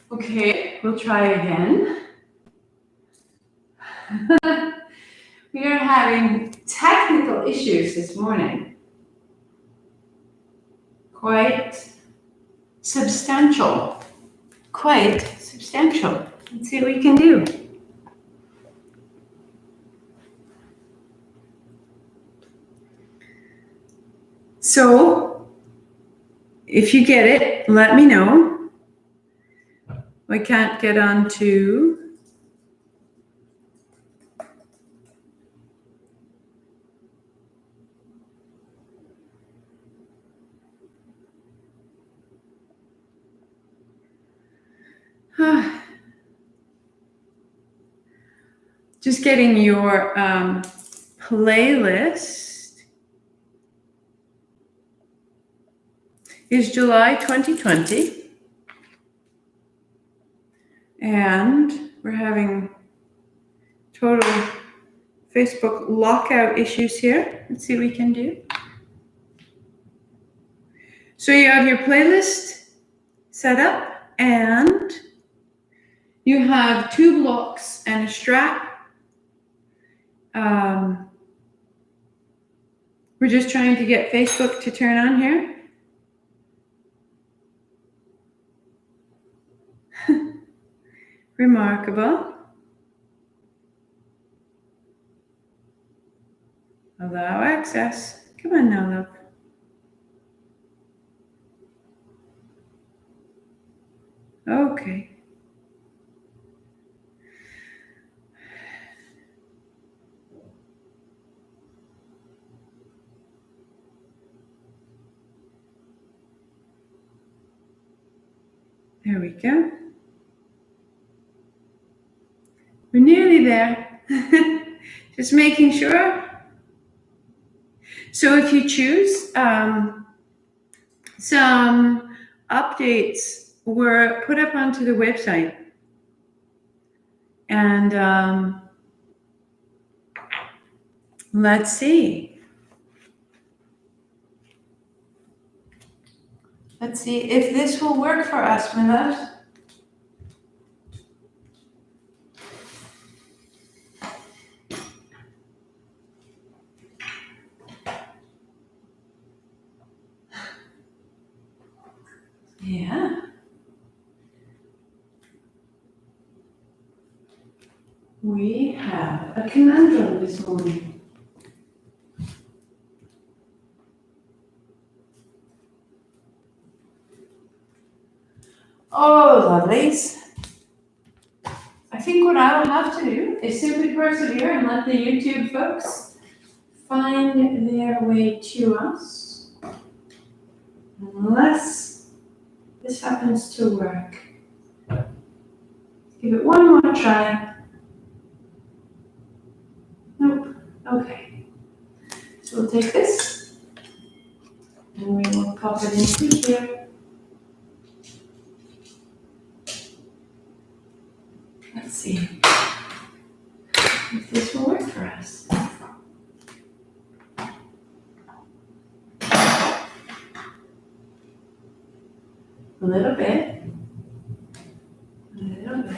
Okay, we'll try again. We are having technical issues this morning. Quite substantial. Quite substantial. Let's see what we can do. So, if you get it, let me know. I can't get on to just getting your playlist is July 2020. And we're having total Facebook lockout issues here. Let's see what we can do. So you have your playlist set up and you have 2 blocks and a strap. We're just trying to get Facebook to turn on here. Remarkable. Allow access. Come on now, love. Okay. There we go. We're nearly there. Just making sure. So if you choose, some updates were put up onto the website. And let's see. Let's see if this will work for us, my loves. Yeah. We have a conundrum this morning. Oh, lovelies. I think what I'll have to do is simply persevere and let the YouTube folks find their way to us. Unless this happens to work. Give it one more try. Nope. Okay. So we'll take this and we will pop it into here. Let's see if this will work for us. A little bit. A little bit.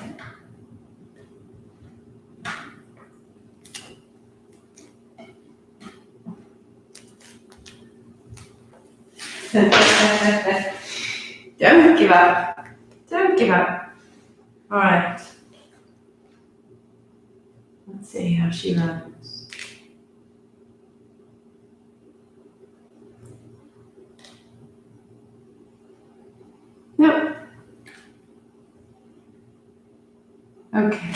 Don't give up. Don't give up. All right. Let's see how she runs. Nope. Okay.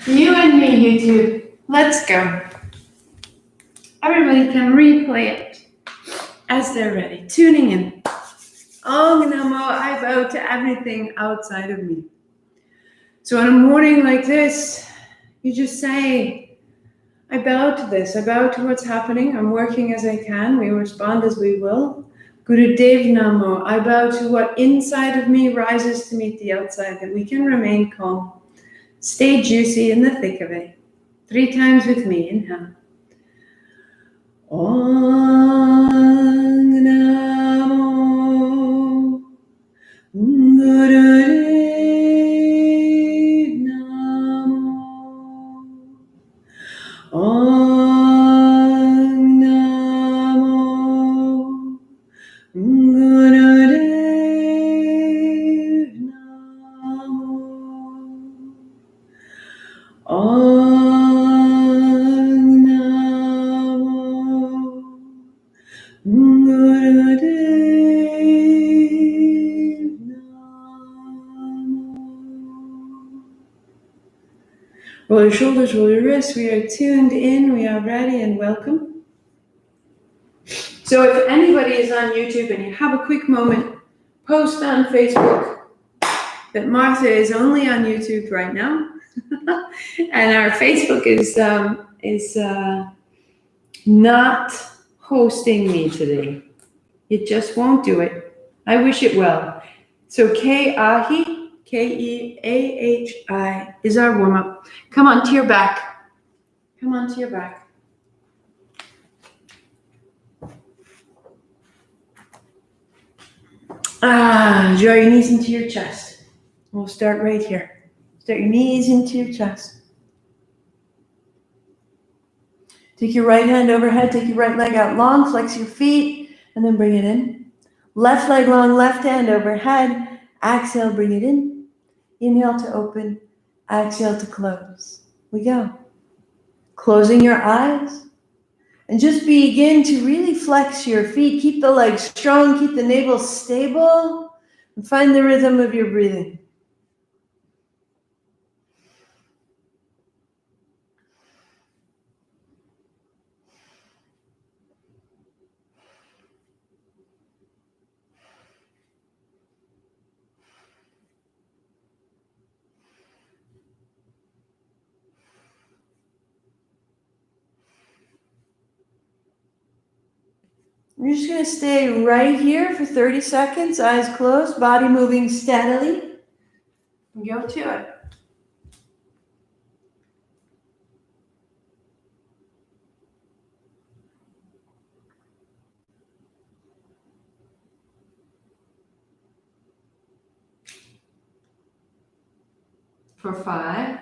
You and me, YouTube. Let's go. Everybody can replay it as they're ready. Tuning in. Om Namo, I bow to everything outside of me. So on a morning like this, you just say, I bow to this. I bow to what's happening. I'm working as I can. We respond as we will. Gurudev Namo. I bow to what inside of me rises to meet the outside, that we can remain calm. Stay juicy in the thick of it. 3 times with me. Inhale. Om Namo Guru Gurudev Namo. Om Namo Gurudev Namo. Roll your shoulders, roll your wrists. We are tuned in, we are ready and welcome. So if anybody is on YouTube and you have a quick moment, post on Facebook that Martha is only on YouTube right now. And our Facebook is not hosting me today. It just won't do it. I wish it will. So Keahi, Keahi is our warm-up. Come on to your back. Come on to your back. Draw your knees into your chest. We'll start right here. Start your knees into your chest. Take your right hand overhead, take your right leg out long, flex your feet, and then bring it in. Left leg long, left hand overhead. Exhale, bring it in. Inhale to open, exhale to close. We go. Closing your eyes. And just begin to really flex your feet. Keep the legs strong, keep the navel stable, and find the rhythm of your breathing. You're just going to stay right here for 30 seconds, eyes closed, body moving steadily. Go to it. For 5,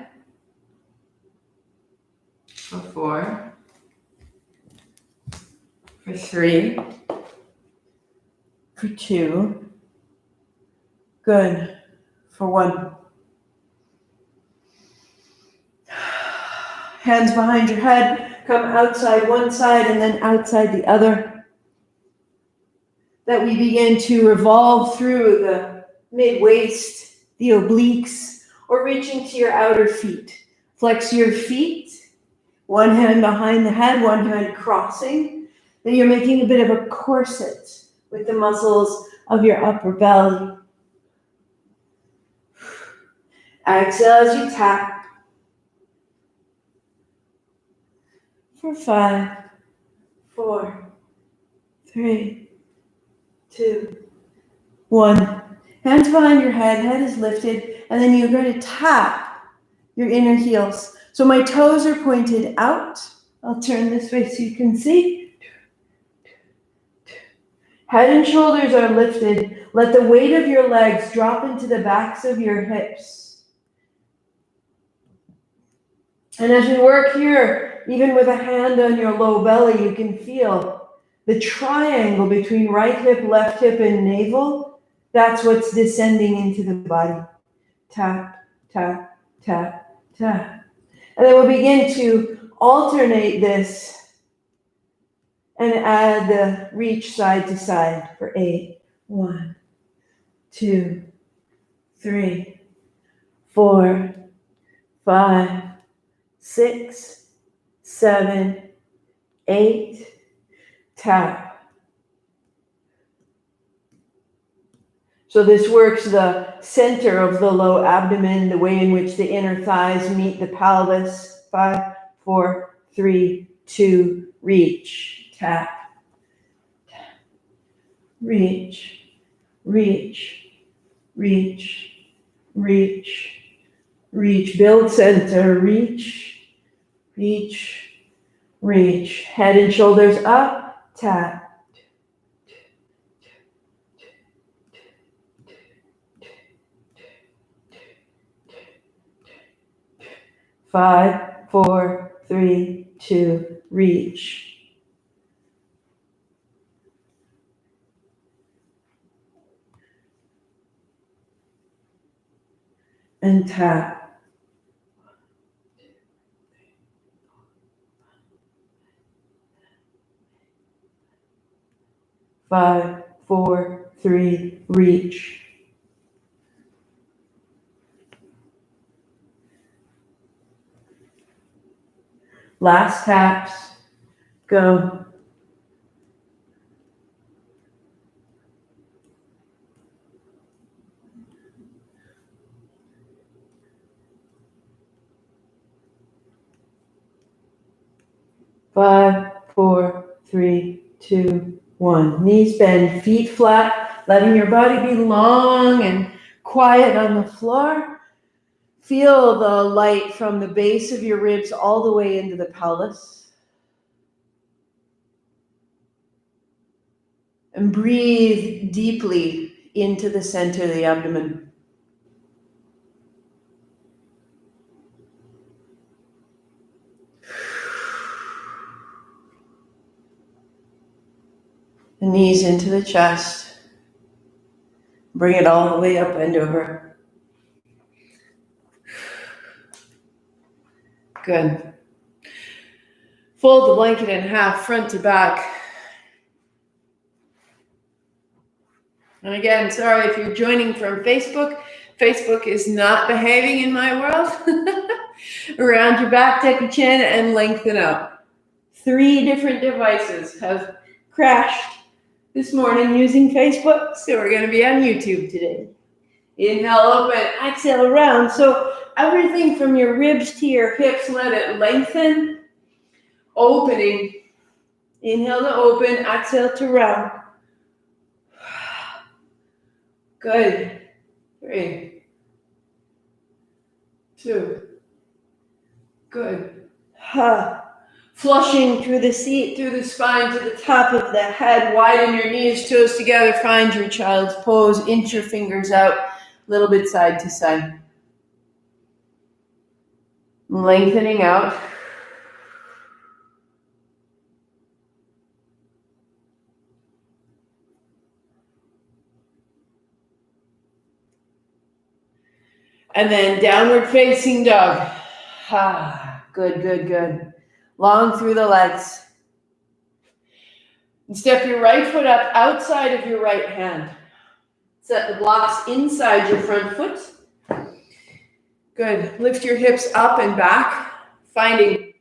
for 4, for 3, for 2, good, for 1. Hands behind your head, come outside one side and then outside the other. That we begin to revolve through the mid-waist, the obliques, or reaching to your outer feet. Flex your feet, one hand behind the head, one hand crossing. Then you're making a bit of a corset with the muscles of your upper belly. Exhale as you tap. For 5, 4, 3, 2, 1. Hands behind your head, head is lifted, and then you're going to tap your inner heels. So my toes are pointed out. I'll turn this way so you can see. Head and shoulders are lifted. Let the weight of your legs drop into the backs of your hips. And as we work here, even with a hand on your low belly, you can feel the triangle between right hip, left hip, and navel. That's what's descending into the body. Tap, tap, tap, tap. And then we'll begin to alternate this and add the reach side to side for 8. 1, 2, 3, 4, 5, 6, 7, 8, tap. So this works the center of the low abdomen, the way in which the inner thighs meet the pelvis. 5, 4, 3, 2, reach, tap, tap. Reach, reach, reach, reach, reach. Build center, reach, reach, reach. Head and shoulders up, tap. 5, 4, 3, 2, reach. and tap. 5, 4, 3, reach. Last taps. Go. Five, 4, 3, 2, 1. Knees bend, feet flat, letting your body be long and quiet on the floor. Feel the light from the base of your ribs all the way into the pelvis. And breathe deeply into the center of the abdomen. The knees into the chest. Bring it all the way up and over. Good. Fold the blanket in half, front to back. And again, sorry if you're joining from Facebook. Facebook is not behaving in my world. Around your back, tuck your chin, and lengthen out. 3 different devices have crashed this morning using Facebook, so we're going to be on YouTube today. Inhale, open, exhale, round. So everything from your ribs to your hips, let it lengthen. Opening. Inhale to open, exhale to round. Good. 3, 2. Good. Flushing through the seat, through the spine, to the top of the head. Widen your knees, toes together. Find your child's pose. Inch your fingers out. A little bit side to side. Lengthening out. And then downward facing dog. Good, good, good. Long through the legs. And step your right foot up outside of your right hand. Set the blocks inside your front foot. Good. Lift your hips up and back. Finding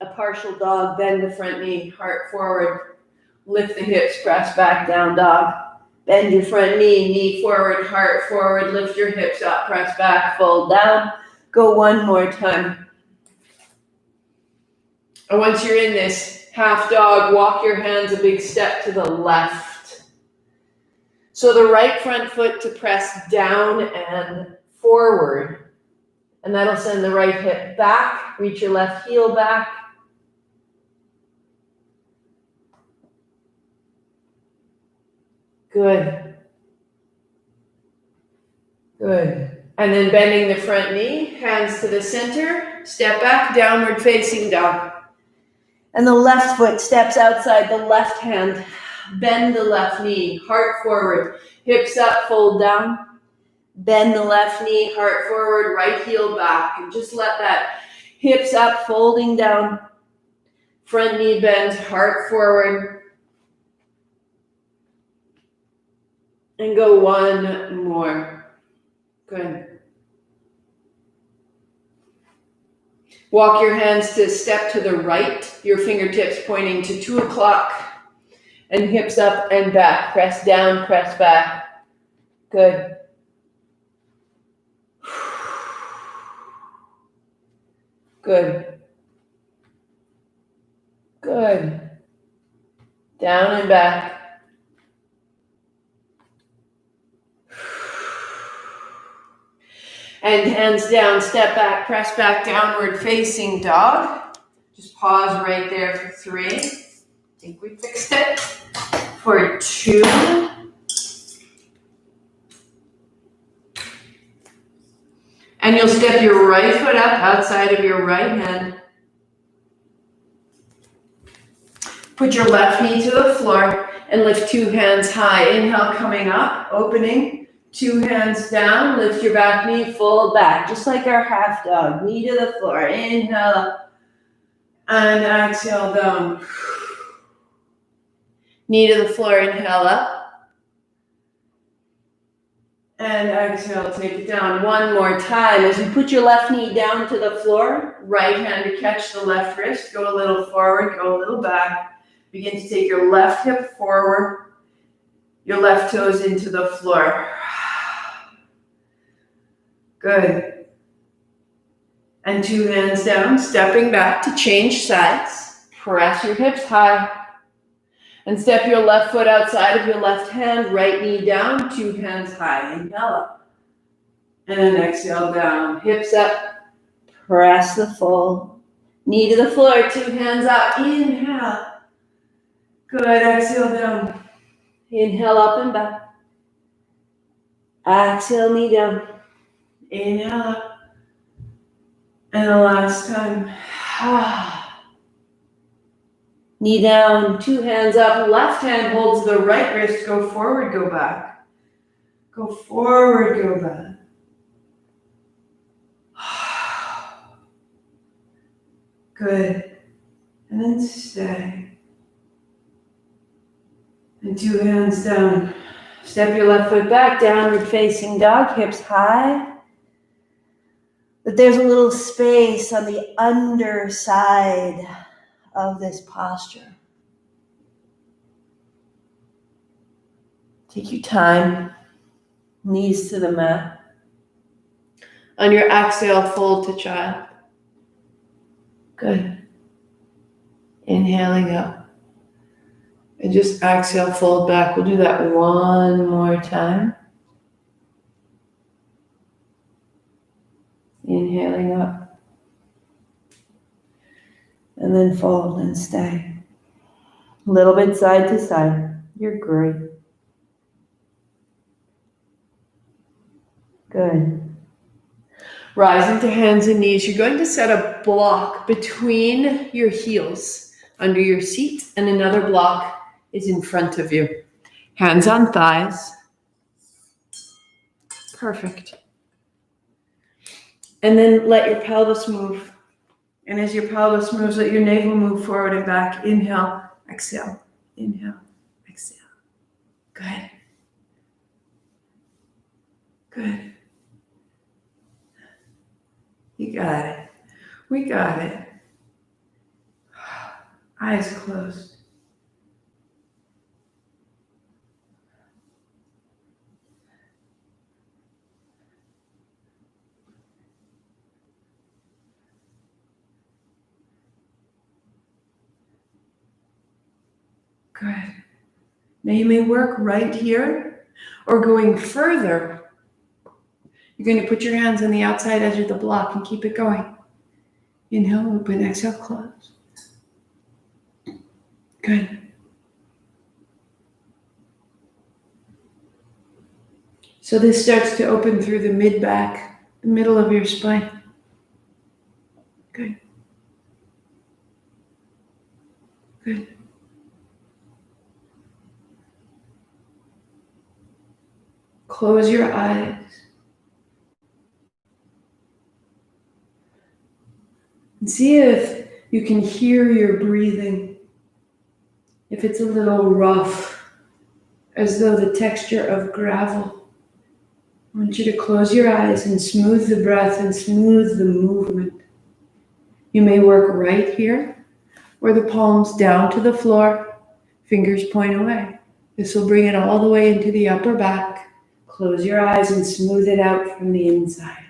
a partial dog. Bend the front knee. Heart forward. Lift the hips. Press back down dog. Bend your front knee. Knee forward. Heart forward. Lift your hips up. Press back. Fold down. Go one more time. And once you're in this half dog, walk your hands a big step to the left. So the right front foot to press down and forward. And that'll send the right hip back. Reach your left heel back. Good. Good. And then bending the front knee, hands to the center, step back, downward facing dog. And the left foot steps outside the left hand. Bend the left knee, heart forward, hips up, fold down. Bend the left knee, heart forward, right heel back. And just let that hips up, folding down. Front knee bends, heart forward. And go one more. Good. Walk your hands to step to the right, your fingertips pointing to 2 o'clock, and hips up and back. Press down, press back. Good. Good. Good. Down and back. And hands down, step back, press back, downward facing dog. Just pause right there for 3. I think we fixed it. For 2. And you'll step your right foot up outside of your right hand. Put your left knee to the floor and lift 2 hands high. Inhale, coming up, opening. 2 hands down, lift your back knee, fold back, just like our half dog. Knee to the floor, inhale up, and exhale down. Knee to the floor, inhale up, and exhale, take it down. One more time. As you put your left knee down to the floor, right hand to catch the left wrist, go a little forward, go a little back. Begin to take your left hip forward, your left toes into the floor. Good. And 2 hands down, stepping back to change sides. Press your hips high. And step your left foot outside of your left hand, right knee down, 2 hands high. Inhale up. And then exhale down. Hips up. Press the full. Knee to the floor, 2 hands up. Inhale. Good. Exhale down. Inhale up and back. Exhale, knee down. Inhale up. And the last time. Knee down, 2 hands up. Left hand holds the right wrist. Go forward, go back. Go forward, go back. Good. And then stay. And 2 hands down. Step your left foot back, downward facing dog, hips high. But there's a little space on the underside of this posture. Take your time, knees to the mat. On your exhale, fold to child. Good. Inhaling up. And just exhale, fold back. We'll do that one more time. Inhaling up. And then fold and stay. A little bit side to side. You're great. Good. Rise into hands and knees. You're going to set a block between your heels under your seat, and another block is in front of you. Hands on thighs. Perfect. And then let your pelvis move. And as your pelvis moves, let your navel move forward and back. Inhale, exhale, inhale, exhale. Good. Good. You got it. We got it. Eyes closed. Good. Now you may work right here or going further. You're going to put your hands on the outside edge of the block and keep it going. Inhale, open, exhale, close. Good. So this starts to open through the mid-back, the middle of your spine. Good. Good. Close your eyes. And see if you can hear your breathing. If it's a little rough, as though the texture of gravel. I want you to close your eyes and smooth the breath and smooth the movement. You may work right here, or the palms down to the floor, fingers point away. This will bring it all the way into the upper back. Close your eyes and smooth it out from the inside.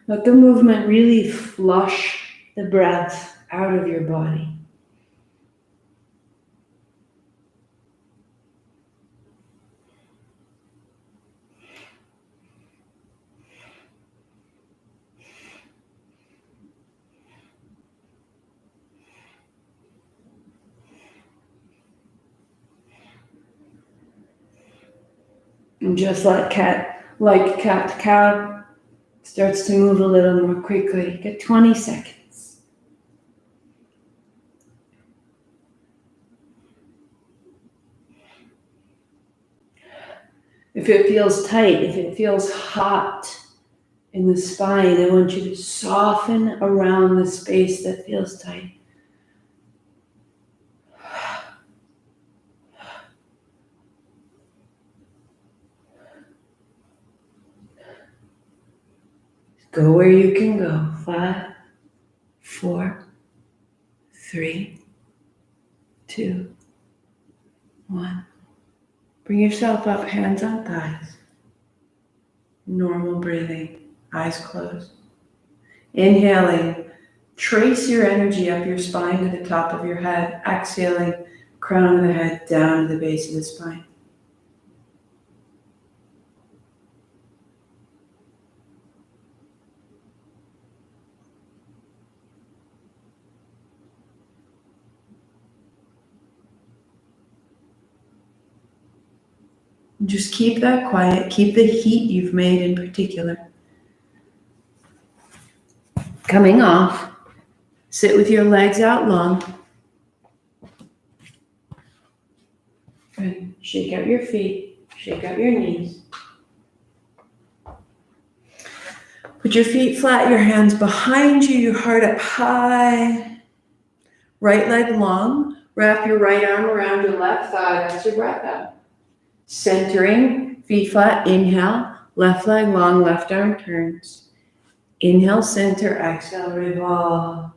Let the movement really flush the breath out of your body. And just like cat, cow, starts to move a little more quickly. Get 20 seconds. If it feels tight, if it feels hot in the spine, I want you to soften around the space that feels tight. Go where you can go. 5, 4, 3, 2, 1. Bring yourself up, hands on thighs. Normal breathing, eyes closed. Inhaling, trace your energy up your spine to the top of your head. Exhaling, crown of the head down to the base of the spine. Just keep that quiet. Keep the heat you've made in particular. Coming off, sit with your legs out long. Good. Shake out your feet. Shake out your knees. Put your feet flat, your hands behind you, your heart up high. Right leg long. Wrap your right arm around your left thigh. That's your breath out. Centering, feet flat, inhale, left leg long, left arm turns. Inhale, center, exhale, revolve.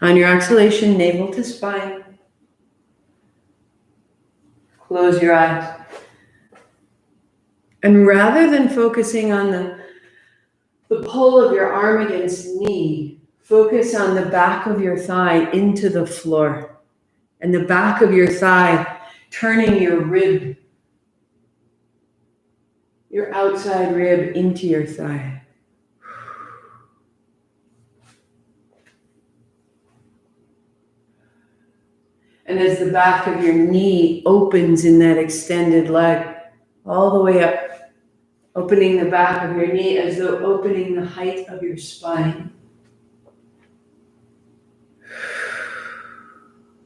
On your exhalation, navel to spine. Close your eyes. And rather than focusing on the pull of your arm against knee, focus on the back of your thigh into the floor. And the back of your thigh, turning your rib, your outside rib into your thigh. And as the back of your knee opens in that extended leg, all the way up, opening the back of your knee as though opening the height of your spine.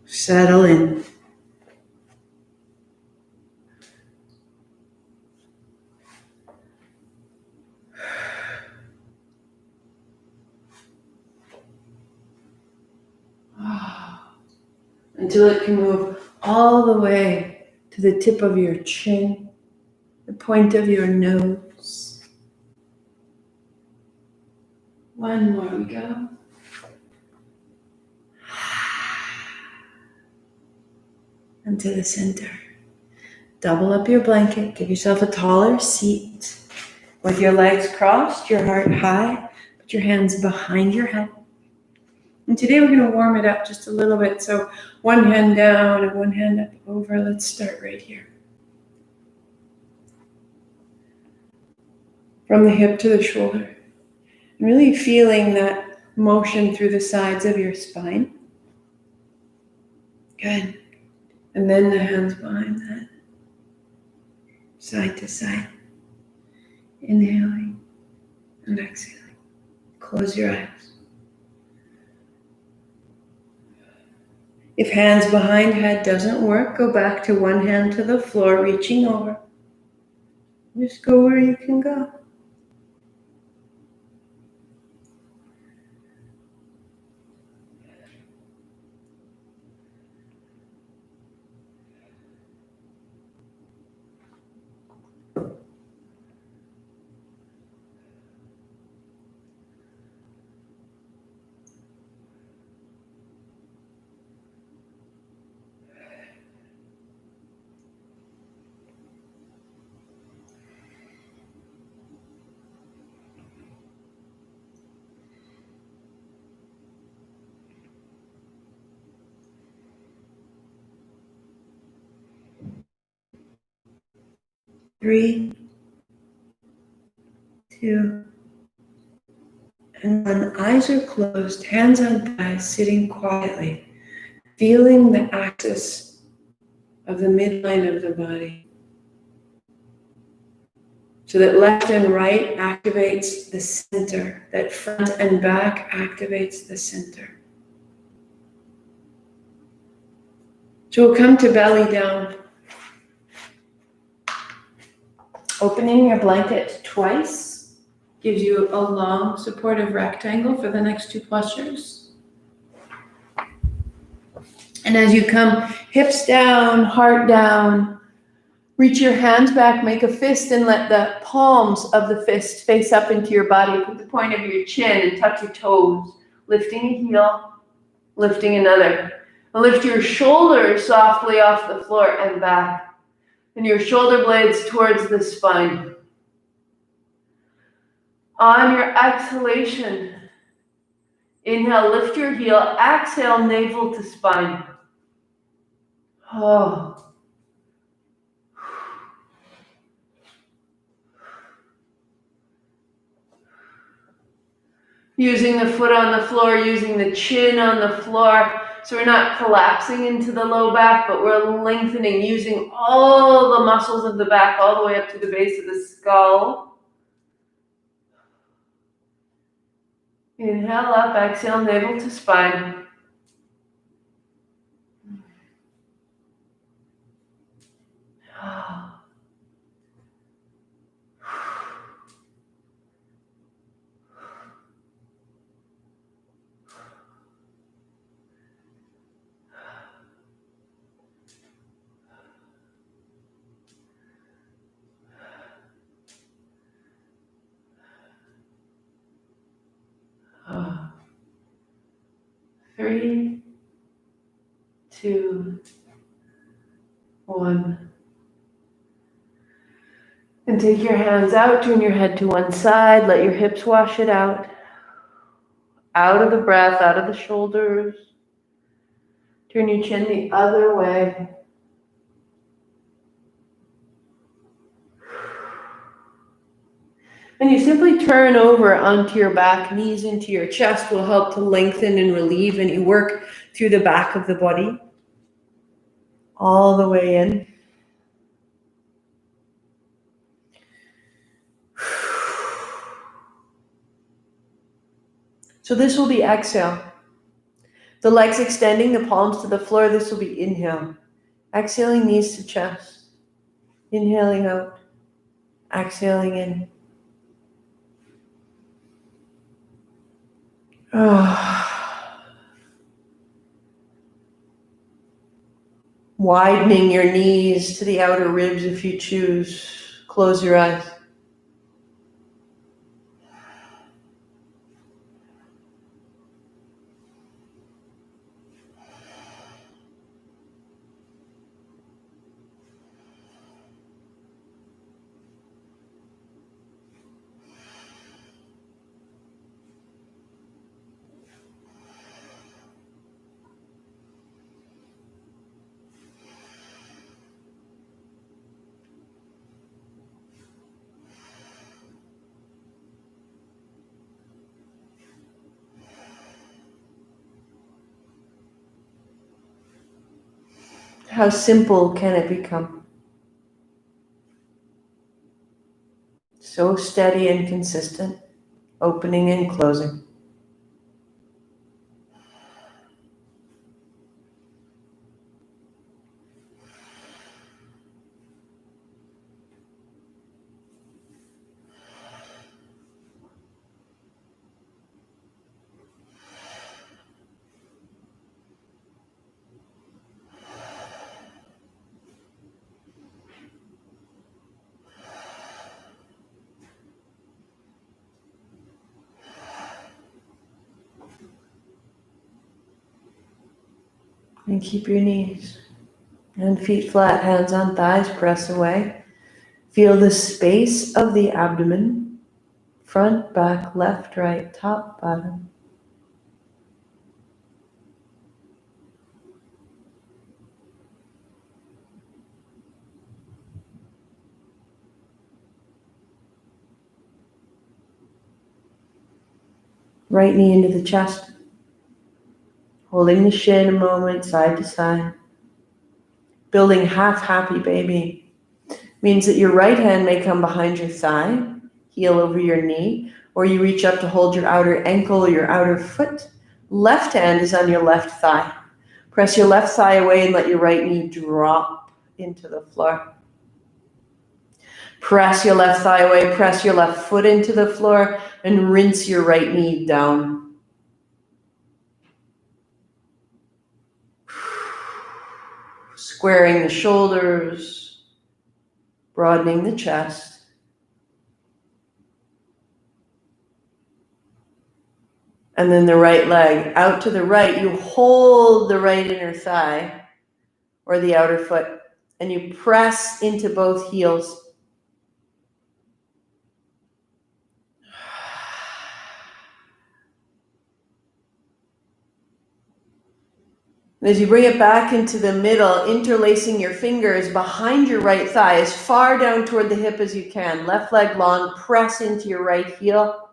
Settle in. Until it can move all the way to the tip of your chin, the point of your nose. One more we go. And to the center. Double up your blanket. Give yourself a taller seat. With your legs crossed, your heart high. Put your hands behind your head. And today we're going to warm it up just a little bit. So one hand down and one hand up over. Let's start right here. From the hip to the shoulder. And really feeling that motion through the sides of your spine. Good. And then the hands behind that. Side to side. Inhaling and exhaling. Close your eyes. If hands behind head doesn't work, go back to one hand to the floor, reaching over. Just go where you can go. Three, 2, and 1. Eyes are closed, hands on thighs, sitting quietly, feeling the axis of the midline of the body. So that left and right activates the center. That front and back activates the center. So we'll come to belly down. Opening your blanket twice gives you a long supportive rectangle for the next two postures. And as you come hips down, heart down, reach your hands back, make a fist, and let the palms of the fist face up into your body. Put the point of your chin and tuck your toes, lifting a heel, lifting another. And lift your shoulders softly off the floor and back. And your shoulder blades towards the spine. On your exhalation, inhale, lift your heel. Exhale, navel to spine. Oh. Using the foot on the floor, using the chin on the floor. So we're not collapsing into the low back, but we're lengthening, using all the muscles of the back all the way up to the base of the skull. Inhale up, exhale, navel to spine. Three, two, one. And take your hands out, turn your head to one side, let your hips wash it out. Out of the breath, out of the shoulders. Turn your chin the other way. And you simply turn over onto your back, knees into your chest will help to lengthen and relieve, and you work through the back of the body, all the way in. So this will be exhale. The legs extending, the palms to the floor, this will be inhale. Exhaling, knees to chest. Inhaling out, exhaling in. Widening your knees to the outer ribs if you choose. Close your eyes. How simple can it become? So steady and consistent, opening and closing. And keep your knees and feet flat, hands on thighs, press away. Feel the space of the abdomen, front, back, left, right, top, bottom. Right knee into the chest. Holding the shin a moment, side to side. Building half happy baby. Means that your right hand may come behind your thigh, heel over your knee, or you reach up to hold your outer ankle or your outer foot. Left hand is on your left thigh. Press your left thigh away and let your right knee drop into the floor. Press your left thigh away, press your left foot into the floor, and rinse your right knee down. Squaring the shoulders, broadening the chest. And then the right leg out to the right. You hold the right inner thigh or the outer foot, and you press into both heels. As you bring it back into the middle, interlacing your fingers behind your right thigh as far down toward the hip as you can. Left leg long, press into your right heel.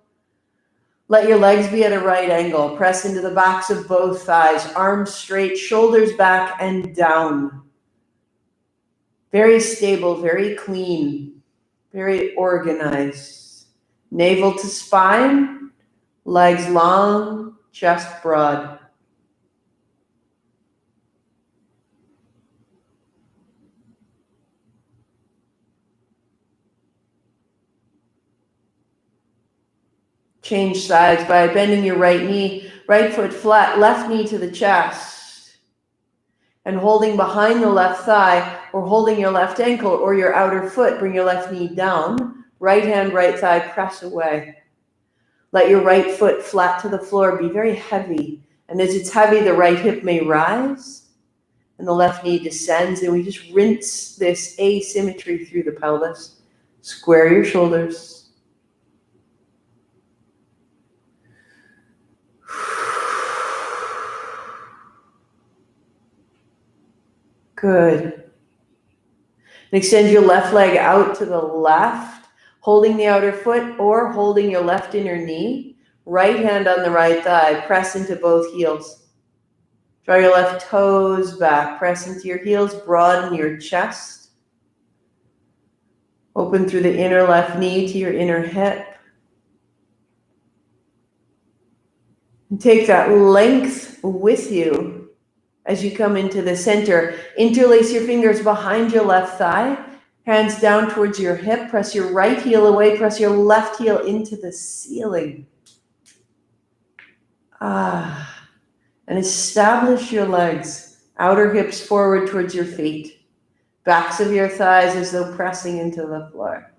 Let your legs be at a right angle. Press into the backs of both thighs. Arms straight, shoulders back and down. Very stable, very clean, very organized. Navel to spine, legs long, chest broad. Change sides by bending your right knee, right foot flat, left knee to the chest. And holding behind the left thigh or holding your left ankle or your outer foot, bring your left knee down. Right hand, right thigh, press away. Let your right foot flat to the floor, be very heavy. And as it's heavy, the right hip may rise and the left knee descends. And we just rinse this asymmetry through the pelvis. Square your shoulders. Good. And extend your left leg out to the left, holding the outer foot or holding your left inner knee. Right hand on the right thigh. Press into both heels. Draw your left toes back. Press into your heels. Broaden your chest. Open through the inner left knee to your inner hip. And take that length with you. As you come into the center, interlace your fingers behind your left thigh, hands down towards your hip, press your right heel away, press your left heel into the ceiling. And establish your legs, outer hips forward towards your feet, backs of your thighs as though pressing into the floor.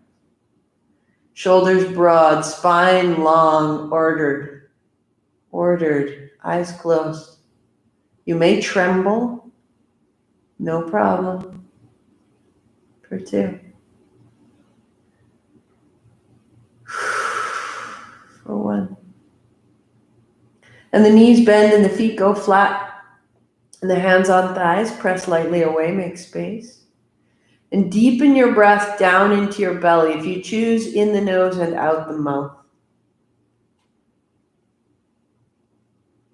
Shoulders broad, spine long, ordered, eyes closed. You may tremble, no problem. For 2. For 1. And the knees bend and the feet go flat. And the hands on thighs, press lightly away, make space. And deepen your breath down into your belly. If you choose, in the nose and out the mouth.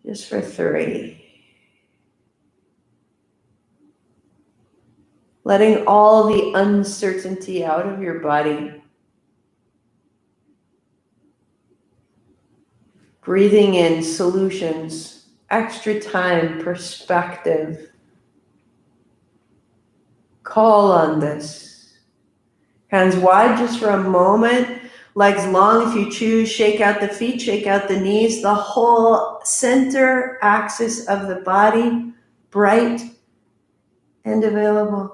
Just for 3. Letting all the uncertainty out of your body. Breathing in solutions, extra time, perspective. Call on this. Hands wide just for a moment. Legs long if you choose. Shake out the feet, shake out the knees. The whole center axis of the body, bright and available.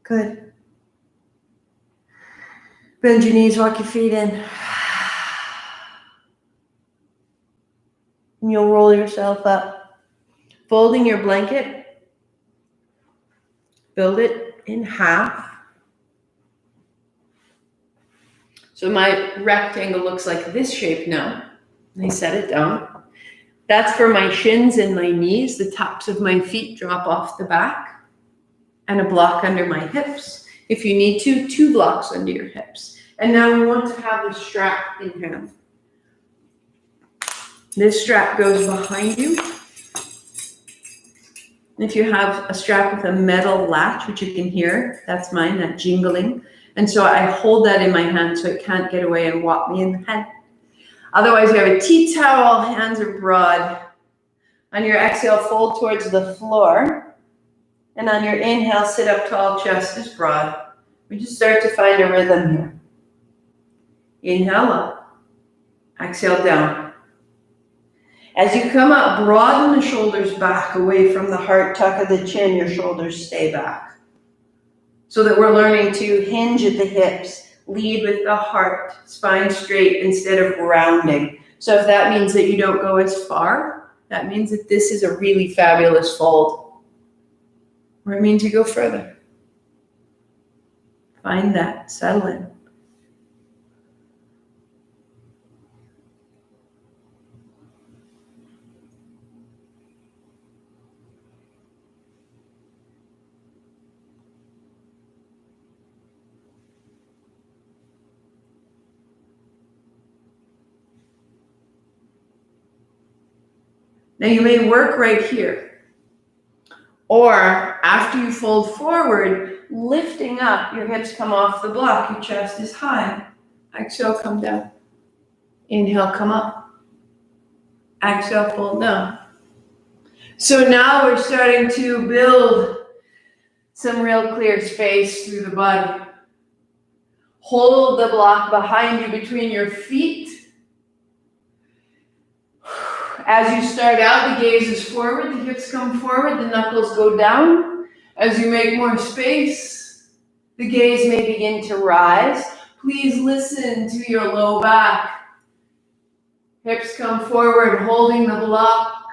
Good. Bend your knees, walk your feet in. And you'll roll yourself up. Folding your blanket. Build it in half. So my rectangle looks like this shape now. I set it down. That's for my shins and my knees. The tops of my feet drop off the back. And a block under my hips. If you need to, 2 blocks under your hips. And now we want to have the strap in hand. This strap goes behind you. If you have a strap with a metal latch, which you can hear, that's mine, that jingling, And so I hold that in my hand so it can't get away and whop me in the head. Otherwise, you have a tea towel, hands are broad. On your exhale, fold towards the floor. And on your inhale, sit up tall, chest is broad. We just start to find a rhythm here. Inhale up. Exhale down. As you come up, broaden the shoulders back away from the heart, tuck of the chin, your shoulders stay back. So that we're learning to hinge at the hips, lead with the heart, spine straight instead of rounding. So if that means that you don't go as far, that means that this is a really fabulous fold. Or it means you go further. Find that, settle in. Now you may work right here. Or after you fold forward, lifting up, your hips come off the block, your chest is high. Exhale, come down. Inhale, come up. Exhale, fold down. So now we're starting to build some real clear space through the body. Hold the block behind you between your feet. As you start out, the gaze is forward, the hips come forward, the knuckles go down. As you make more space, the gaze may begin to rise. Please listen to your low back. Hips come forward, holding the block.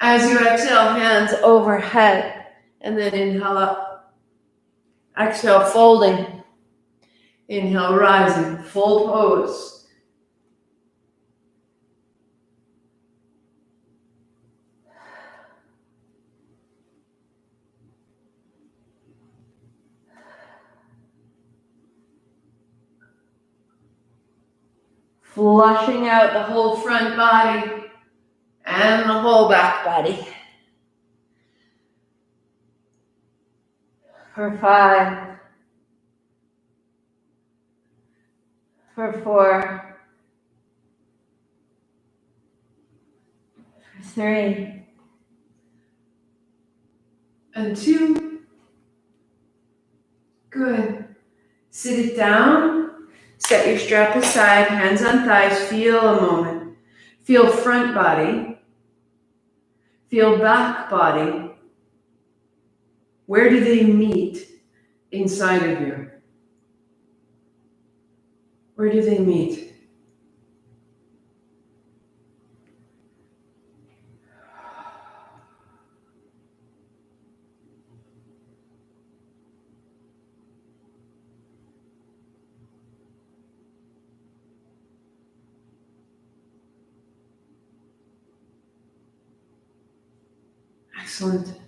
As you exhale, hands overhead, and then inhale up. Exhale, folding. Inhale, rising, full pose. Flushing out the whole front body and the whole back body. For 5. For 4. For 3. And 2. Good. Sit it down. Set your strap aside, hands on thighs, feel a moment. Feel front body. Feel back body. Where do they meet inside of you? Where do they meet? Excellent.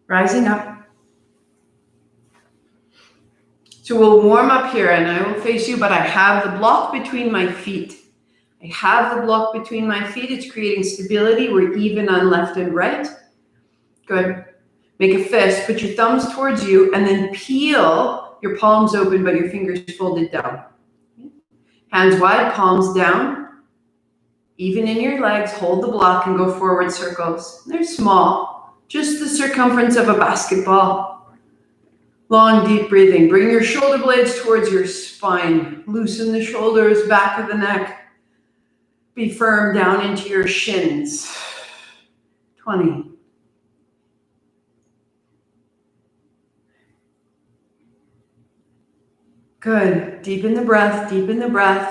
Rising up. So we'll warm up here and I will face you, but I have the block between my feet. I have the block between my feet. It's creating stability. We're even on left and right. Good. Make a fist. Put your thumbs towards you and then peel your palms open, but your fingers folded down. Hands wide, palms down. Even in your legs, hold the block and go forward circles. They're small, just the circumference of a basketball. Long, deep breathing. Bring your shoulder blades towards your spine. Loosen the shoulders, back of the neck. Be firm down into your shins. 20. Good. Deepen the breath,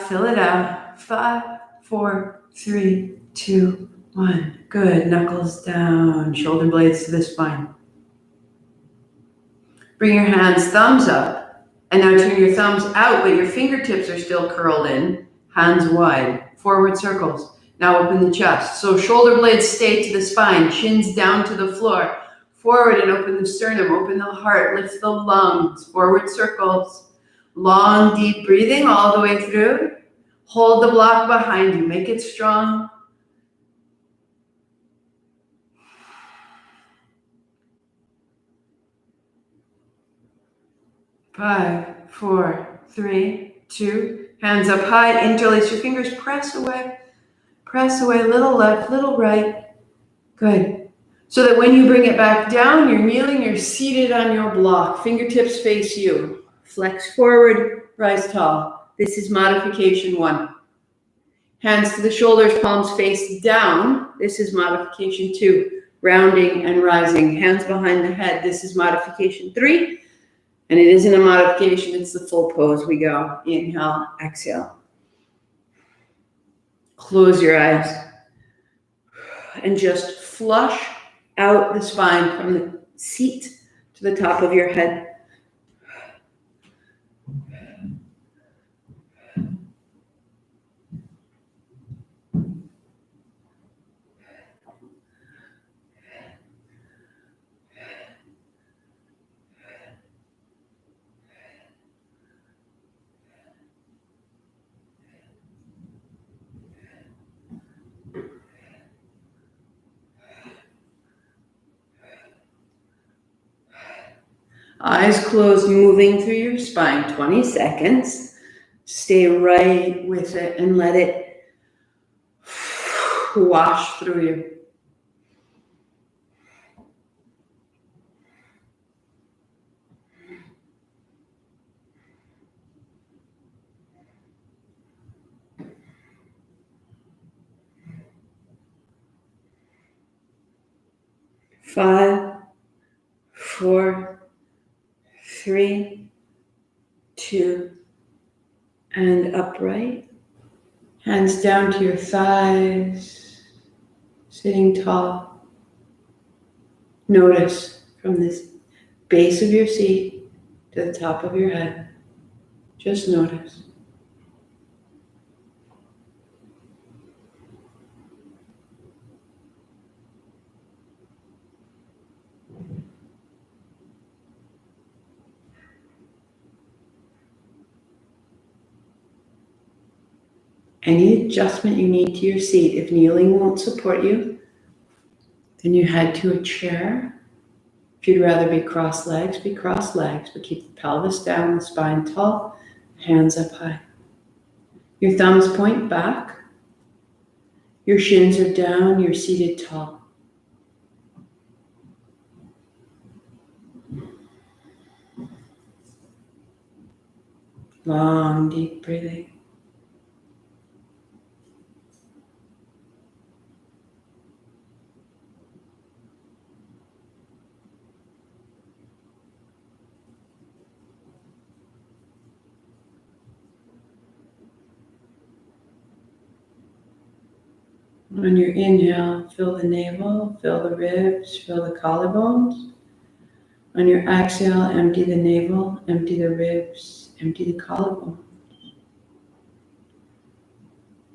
fill it out. 5, 4, 3, 2, 1. Good. Knuckles down, shoulder blades to the spine. Bring your hands, thumbs up, and now turn your thumbs out, but your fingertips are still curled in. Hands wide, forward circles. Now open the chest. So shoulder blades stay to the spine, shins down to the floor. Forward and open the sternum, open the heart, lift the lungs, forward circles. Long, deep breathing all the way through. Hold the block behind you, make it strong. 5, 4, 3, 2. Hands up high. Interlace your fingers. Press away. Press away. Little left, little right. Good. So that when you bring it back down, you're kneeling, you're seated on your block. Fingertips face you. Flex forward, rise tall. This is modification 1. Hands to the shoulders, palms face down. This is modification 2. Rounding and rising. Hands behind the head. This is modification 3. And it isn't a modification, it's the full pose. We go. Inhale, exhale. Close your eyes. And just flush out the spine from the seat to the top of your head. Eyes closed, moving through your spine, 20 seconds. Stay right with it and let it wash through you. Five, 4, 3, 2, and upright. Hands down to your thighs, sitting tall. Notice from this base of your seat to the top of your head. Just notice. Any adjustment you need to your seat, if kneeling won't support you, then you head to a chair. If you'd rather be cross legs, but keep the pelvis down, the spine tall, hands up high. Your thumbs point back. Your shins are down, you're seated tall. Long, deep breathing. On your inhale, fill the navel, fill the ribs, fill the collarbones. On your exhale, empty the navel, empty the ribs, empty the collarbone.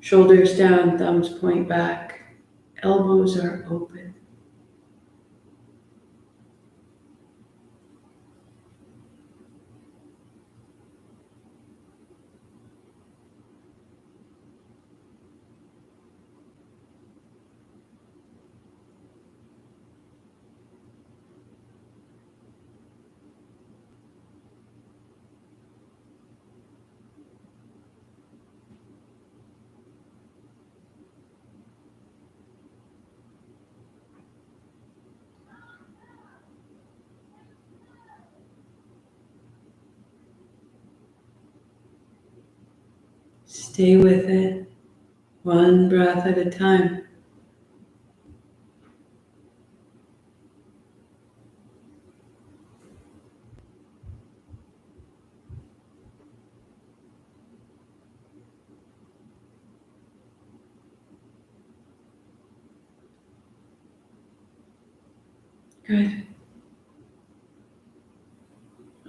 Shoulders down, thumbs point back, elbows are open. Stay with it, one breath at a time. Good.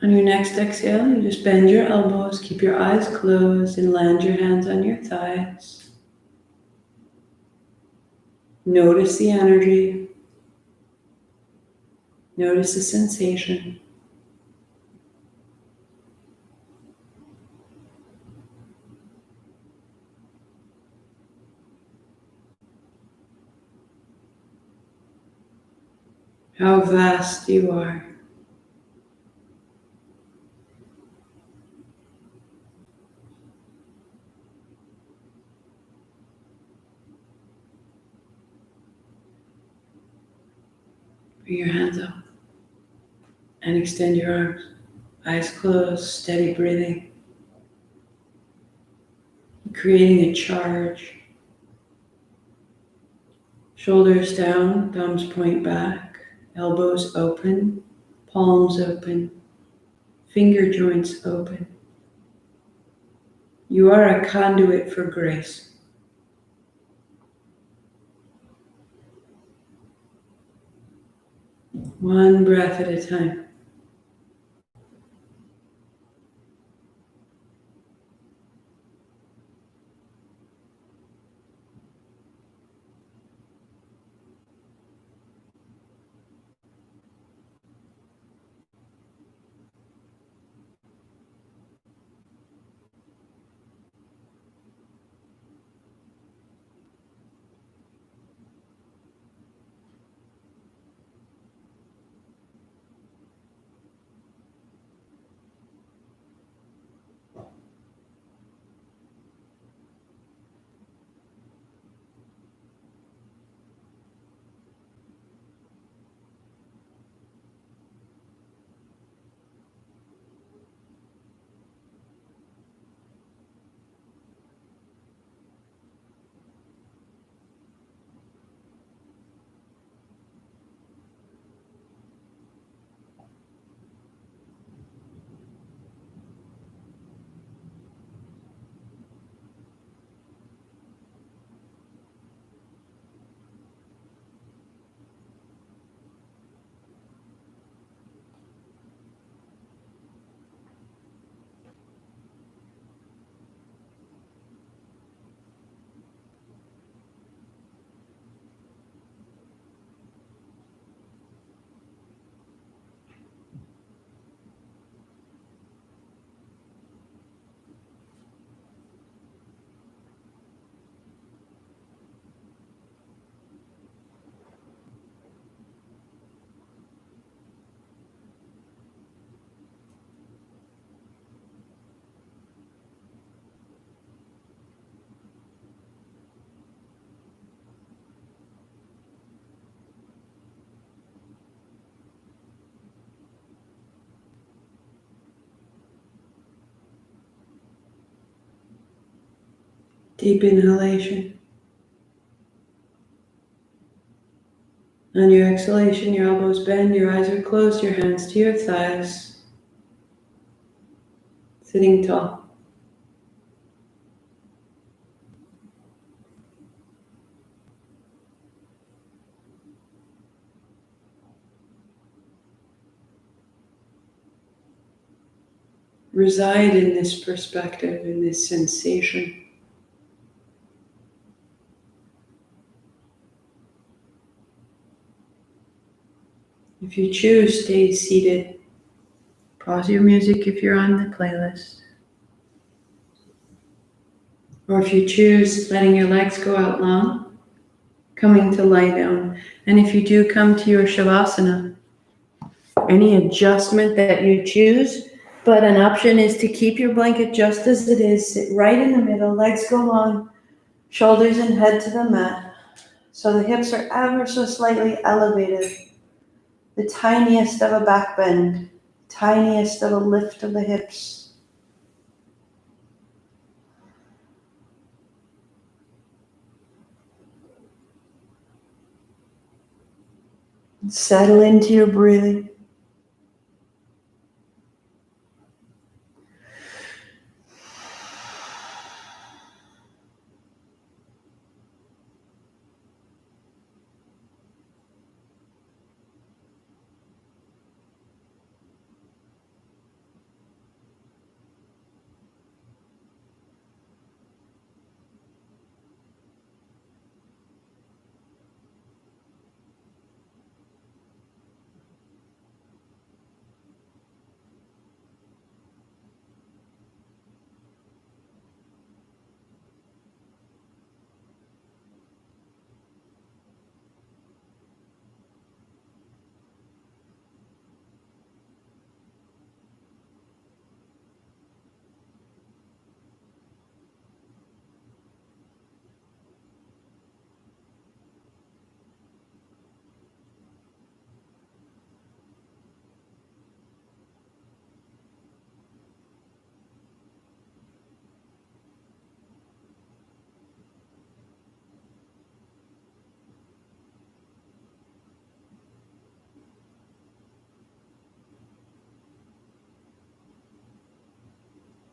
On your next exhale, you just bend your elbows, keep your eyes closed, and land your hands on your thighs. Notice the energy. Notice the sensation. How vast you are. Bring your hands up and extend your arms. Eyes closed, steady breathing. Creating a charge. Shoulders down, thumbs point back, elbows open, palms open, finger joints open. You are a conduit for grace. One breath at a time. Deep inhalation. On your exhalation, your elbows bend, your eyes are closed, your hands to your thighs. Sitting tall. Reside in this perspective, in this sensation. If you choose, stay seated. Pause your music if you're on the playlist. Or if you choose, letting your legs go out long, coming to lie down. And if you do come to your Shavasana, any adjustment that you choose, but an option is to keep your blanket just as it is, sit right in the middle, legs go long, shoulders and head to the mat. So the hips are ever so slightly elevated. The tiniest of a back bend, tiniest of a lift of the hips. Settle into your breathing.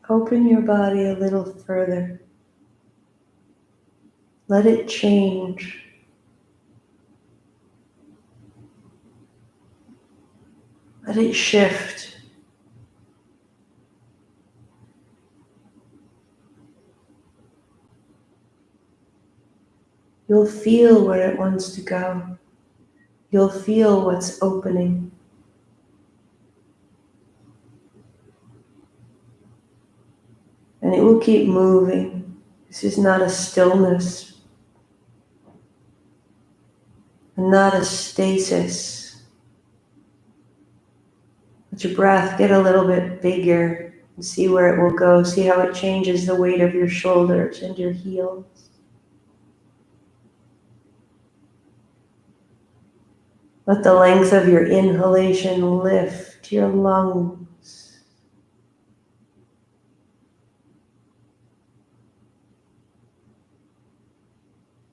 Open your body a little further. Let it change. Let it shift. You'll feel where it wants to go. You'll feel what's opening. And it will keep moving. This is not a stillness, and not a stasis. Let your breath get a little bit bigger and see where it will go. See how it changes the weight of your shoulders and your heels. Let the length of your inhalation lift your lungs.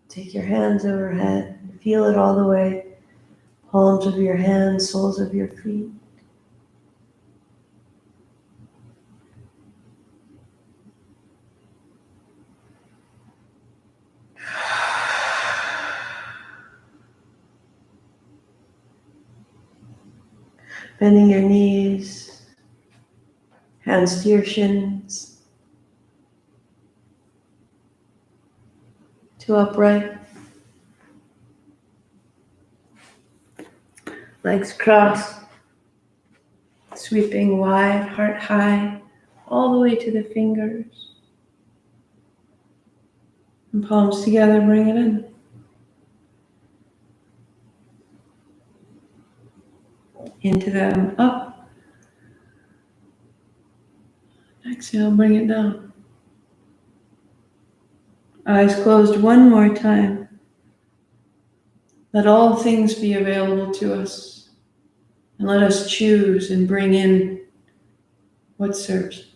Take your hands overhead. Feel it all the way. Palms of your hands, soles of your feet. Bending your knees, hands to your shins, to upright, legs crossed, sweeping wide, heart high, all the way to the fingers. And palms together, bring it in. Into them, up. Exhale, bring it down. Eyes closed one more time. Let all things be available to us. And let us choose and bring in what serves.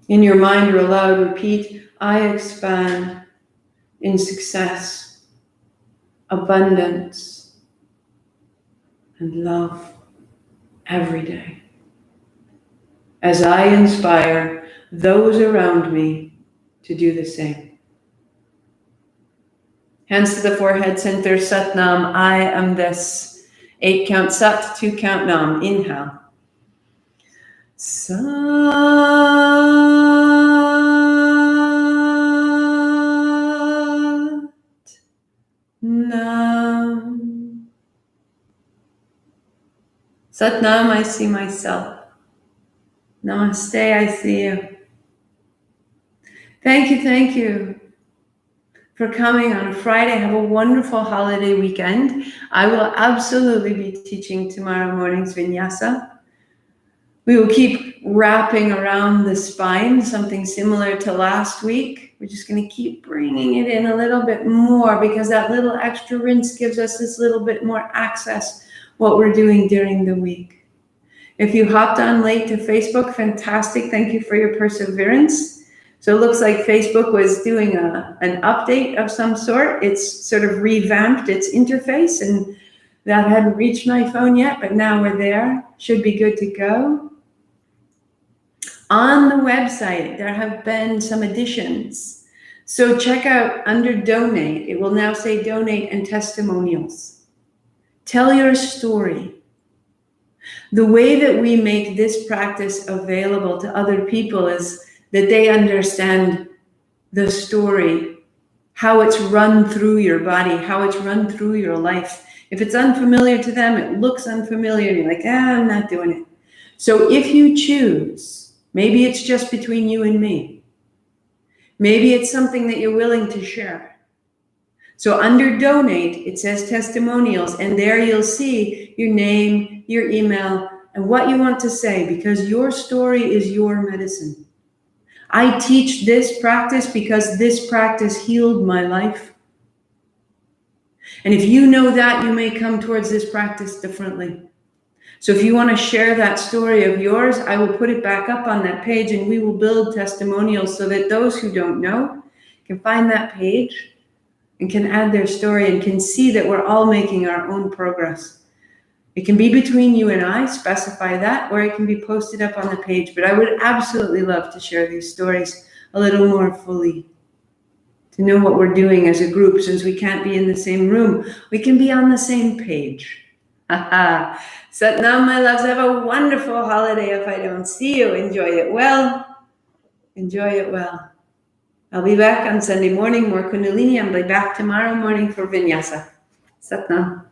In your mind or aloud, repeat, I expand in success, abundance, and love every day. As I inspire those around me to do the same. Hands to the forehead center, Sat Nam, I am this. 8 count Sat, 2 count Nam. Inhale. Sat Nam. Sat Nam, I see myself. Namaste, I see you. Thank you for coming on a Friday. Have a wonderful holiday weekend. I will absolutely be teaching tomorrow morning's vinyasa. We will keep wrapping around the spine, something similar to last week. We're just going to keep bringing it in a little bit more because that little extra rinse gives us this little bit more access what we're doing during the week. If you hopped on late to Facebook, fantastic. Thank you for your perseverance. So it looks like Facebook was doing an update of some sort. It's sort of revamped its interface, and that hadn't reached my phone yet, but now we're there. Should be good to go. On the website, there have been some additions. So check out under donate. It will now say donate and testimonials. Tell your story. The way that we make this practice available to other people is that they understand the story, how it's run through your body, how it's run through your life. If it's unfamiliar to them, it looks unfamiliar, and you're like, I'm not doing it. So if you choose, maybe it's just between you and me. Maybe it's something that you're willing to share. So under donate, it says testimonials, and there you'll see your name, your email, and what you want to say, because your story is your medicine. I teach this practice because this practice healed my life. And if you know that, you may come towards this practice differently. So if you want to share that story of yours, I will put it back up on that page, and we will build testimonials so that those who don't know can find that page and can add their story and can see that we're all making our own progress. It can be between you and I, specify that, or it can be posted up on the page. But I would absolutely love to share these stories a little more fully, to know what we're doing as a group. Since we can't be in the same room, we can be on the same page. Satnam, my loves, have a wonderful holiday. If I don't see you, enjoy it well. Enjoy it well. I'll be back on Sunday morning, more Kundalini. I'll be back tomorrow morning for Vinyasa. Satnam.